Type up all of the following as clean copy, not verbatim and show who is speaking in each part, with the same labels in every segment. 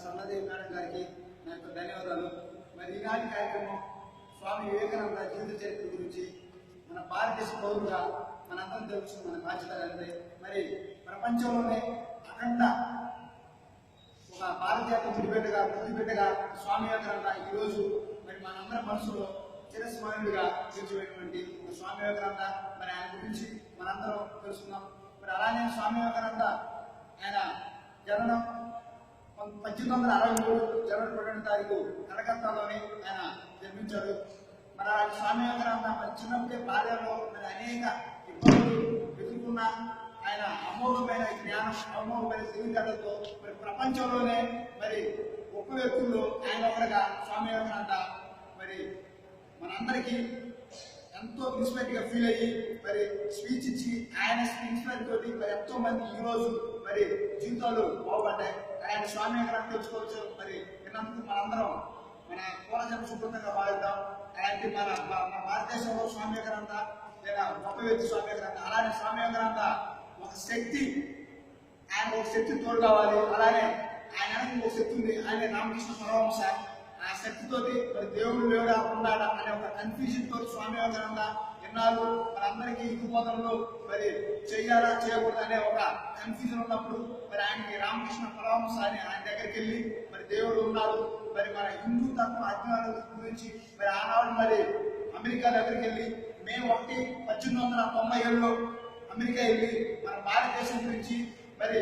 Speaker 1: సన్నదేవి madam గారికి నా యొక్క ధన్యవాదాలు. మరి ఈనాటి కార్యక్రమం స్వామి వివేకానంద జీవిత చరిత్ర గురించి మన భారతదేశ పౌరులుగా మనందరం తెలుసుకున్న మన బాధ్యత అంటే మరి ప్రపంచంలోనే అఖండ ఒక భారతీయత ముద్దుబిడ్డగా స్వామి వివేకానంద ఈరోజు మరి మనందరం మనసులో చిరస్మరణుడిగా నిలిచిపోయినటువంటి స్వామి వివేకానంద. మరి ఆయన గురించి మనందరం తెలుసుకున్నాం. మరి అలానే స్వామి వివేకానంద ఆయన జననం 1863 జనవరి 12వ తారీఖు కలకత్తాలోని ఆయన జన్మించాడు. మరి ఆ స్వామి వివేకానంద మరి చిన్నప్పుడే బాల్యంలో మరి అనేక ఇబ్బందులు ఎదుర్కొన్న ఆయన అమోఘమైన జ్ఞానం, అమోఘమైన తెలివితేటలతో మరి ప్రపంచంలోనే మరి గొప్ప వ్యక్తుల్లో ఆయన ఒకటిగా స్వామి వివేకానంద మరి మనందరికీ ఎంతో ఇన్స్పైర్గా ఫీల్ అయ్యి మరి స్పీచ్ ఇచ్చి ఆయన ఇన్స్పైర్ తోటి మరి ఎంతో మంది ఈ రోజు మరి జీవితాలు బాగుపడ్డాయి. ఆయన స్వామి వివేకానంద తెలుసుకోవచ్చు. మరి విన్నందుకు మనందరం మన పూర్వజన్మ సుకృతంగా భావిద్దాం. అలాంటి మన భారతదేశంలో స్వామి వివేకానంద లేదా గొప్ప వ్యక్తి స్వామి వివేకానంద. అలానే స్వామి వివేకానంద ఒక శక్తి, ఆయన ఒక శక్తి తోడు కావాలి. అలానే ఆయన ఒక శక్తి ఉంది, ఆయన రామకృష్ణ పరమహంస. ఆ శక్తితోటి మరి దేవుడు లేడా ఉన్నాడా అనే ఒక కన్ఫ్యూజన్ తోటి స్వామి వివేకానంద ఎన్నాళ్ళు మనందరికీ హిందూ మరి చెయ్యాలా చేయకూడదు అనే ఒక కన్ఫ్యూజన్ ఉన్నప్పుడు మరి ఆయనకి రామకృష్ణ పరమహంస అని ఆయన దగ్గరికి వెళ్ళి మరి దేవుడు ఉన్నాడు, మరి మన హిందూ తత్వ అజ్ఞానం గురించి మరి ఆనాడు మరి అమెరికా దగ్గరికి వెళ్ళి మే 1, 1897లో అమెరికా వెళ్ళి మన భారతదేశం గురించి మరి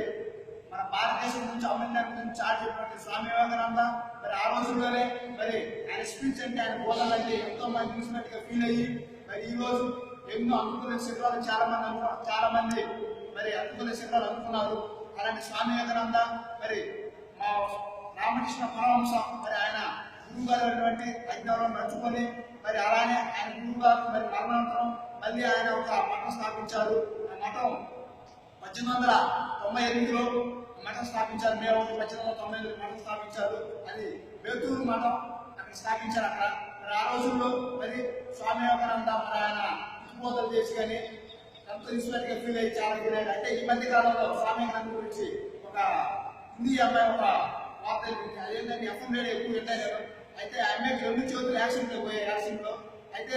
Speaker 1: మన భారతదేశం గురించి అమెరికా గురించి చాటి చెప్పినట్టు స్వామి వివేకానంద మరి ఆ రోజుల్లోనే మరి ఆయన స్పీచ్ అంటే ఆయన బోధాలంటే ఎంతో మంది చూసినట్టుగా ఫీల్ అయ్యి మరి ఈ రోజు ఎన్నో అనుకునే శిఖరాలు చాలా మంది మరి అనుకునే శిఖరాలు అనుకున్నారు. అలాంటి స్వామి వివేకానంద మరి మా రామకృష్ణ పరమహంస మరి ఆయన గురువు గారు అటువంటి అజ్ఞానం నడుచుకొని మరి అలానే ఆయన గురువు గారు మరి మరణానంతరం మళ్ళీ ఆయన ఒక మఠం స్థాపించారు. ఆ మఠం 1898లో మఠం స్థాపించారు. మే 1, 1898 మఠం స్థాపించారు. అది బేతూరు మఠం అక్కడ స్థాపించారు. అక్కడ మరి ఆ రోజుల్లో మరి స్వామి వివేకానంద మరి ఆయన ఉద్బోధనలు చేసి కానీ ఎంతో ఇన్స్పైర్గా ఫీల్ అయ్యి చాలా ఫీల్ అయ్యాడు. అంటే ఈ మధ్య కాలంలో స్వామి వివేకానంద గురించి ఒక హిందీ అమ్మాయి ఒక వార్త అదేంటంటే ఎఫ్ఎం రేడియో ఎక్కువ వింటారు. అయితే ఆ అమ్మాయికి 2 చేతులు యాక్సిడెంట్లో పోయాయి. యాక్సిడెంట్లో అయితే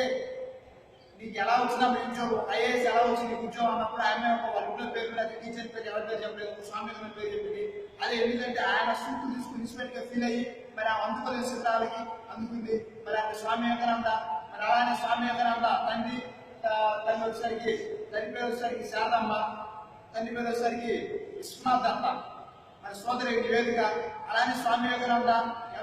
Speaker 1: నీకు ఎలా వచ్చినా ఉద్యోగం ఐఏఎస్ ఎలా వచ్చింది నీకు ఉద్యోగం అన్నప్పుడు ఆమె వాళ్ళ ఇంట్లో పేరు లేదా టీచర్ పేరు ఎవరి పేరు చెప్పలేదు, స్వామి పేరు చెప్పింది. అది ఎందుకంటే ఆయన సూట్లు తీసుకుని ఇన్స్పైర్గా ఫీల్ అయ్యి మరి ఆ అందుకోలేని చిత్రాలకి అందుకుంది. మరి ఆయన స్వామి వివేకానంద మరి అలానే స్వామి వివేకానంద తల్లి వచ్చేసరికి తల్లి పేరు వచ్చేసరికి శారదమ్మ, తల్లి పేరు వచ్చేసరికి విశ్వనాథ్ దత్త, మరి సోదరి నివేదిక. అలానే స్వామి వివేకానంద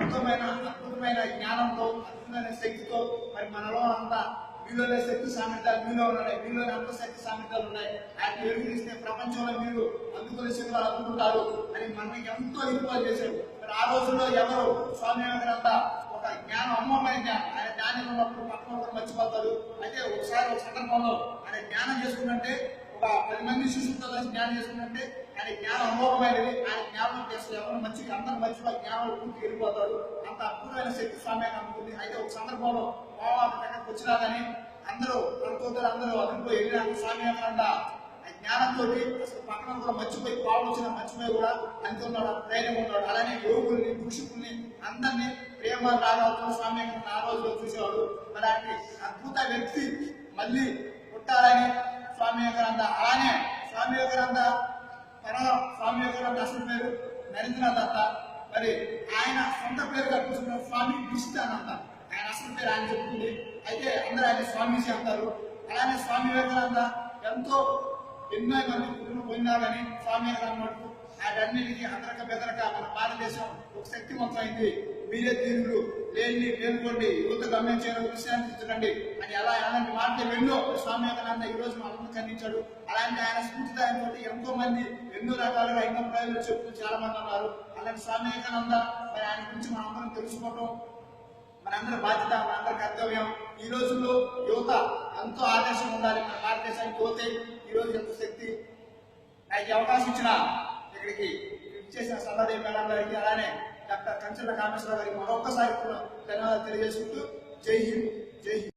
Speaker 1: ఎంతోమైన అద్భుతమైన జ్ఞానంతో అద్భుతమైన శక్తితో మరి మనలో అంతా మీలోనే శక్తి సామర్థ్యాలు మీలో ఉన్నాయి, మీలోనే అంత శక్తి సామర్థ్యాలు ఉన్నాయి. ఆయన వెలుగునిస్తే ప్రపంచంలో మీరు అందుకునే శక్తులు అందుకుంటారు అని మనకి ఎంతో ఇన్వాల్వ్ చేశారు. మరి ఆ రోజుల్లో ఎవరు స్వామి వివేకానంద ఒక జ్ఞానం అమ్మమైన జ్ఞానం, ఆయన జ్ఞానం ఉన్నప్పుడు పక్కన ఒకరు మర్చిపోతారు. అయితే ఒకసారి ఒక సందర్భంలో ఆయన జ్ఞానం చేసుకుంటే ఒక 10 మంది శిష్యులతో కలిసి జ్ఞానం చేసుకుంటే ఆయన జ్ఞానం అమోఘమైనది. ఆయన జ్ఞానం చేస్తే ఎవరు అందరూ మర్చిపోయి జ్ఞానం పూర్తి వెళ్ళిపోతాడు. అంత అద్భుతమైన శక్తి స్వామి అనుకుంది. అయితే ఒక సందర్భంలో దగ్గరకు వచ్చినా కానీ అందరూ అందరూ అదుపులో వెళ్ళిన స్వామి వివేకానంద జ్ఞానంతో అసలు పక్కన కూడా మర్చిపోయి మర్చిపోయి కూడా అనుకున్నాడు, ధైర్యం ఉన్నాడు. అలానే యోగుల్ని ఋషుకుల్ని అందరినీ ప్రేమ రాగాలతో స్వామి వివేకానంద ఆ రోజులో చూసేవాడు. అలాంటి అద్భుత వ్యక్తి మళ్ళీ పుట్టాలని స్వామి వివేకానంద. అలానే స్వామి వివేకానంద అసలు పేరు నరేంద్రనాథ్ దత్త. మరి ఆయన సొంత పేరు కల్పించుకున్న స్వామి వివేకానంద. ఆయన అసలు పేరు ఆయన చెప్తుంది. అయితే అందరూ ఆయన స్వామీజీ అంటారు. అలానే స్వామి వివేకానంద ఎంతో ఎన్నో మంది కుటుంబం పోయినా కానీ స్వామి వివేకానంద వాటన్నిటికీ అందరక బెదరక మన భారతదేశం ఒక శక్తివంతమైంది. మీరే తీరులు లేని పేర్కొండి, యువత గమ్యం చేయడం విశ్రాంతించండి అని అలాంటి మాటలు ఎన్నో స్వామి వివేకానంద ఈ రోజు మనందరూ ఖండించాడు. అలాంటి ఆయన స్ఫూర్తిదాయంతో ఎంతో మంది ఎన్నో రకాలుగా ఎన్నో ప్రయోజనాలు చెప్తూ చాలా మంది ఉన్నారు. అలాంటి స్వామి వివేకానంద మరి ఆయన గురించి మనందరం తెలుసుకోవటం మనందరి బాధ్యత, మనందరి కర్తవ్యం. ఈ రోజుల్లో యువత ఎంతో ఆదర్శం ఉండాలి. మన భారతదేశానికి యువతే ఈ రోజు ఎంత శక్తి. నాకు అవకాశం ఇచ్చిన ఇక్కడికి ఇచ్చేసిన సన్నదేవి మేడం గారికి అలానే డాక్టర్ కంచెల కామేశ్వరరావు గారికి మరొక్కసారి ధన్యవాదాలు తెలియజేసుకుంటూ జై హింద్, జై హింద్.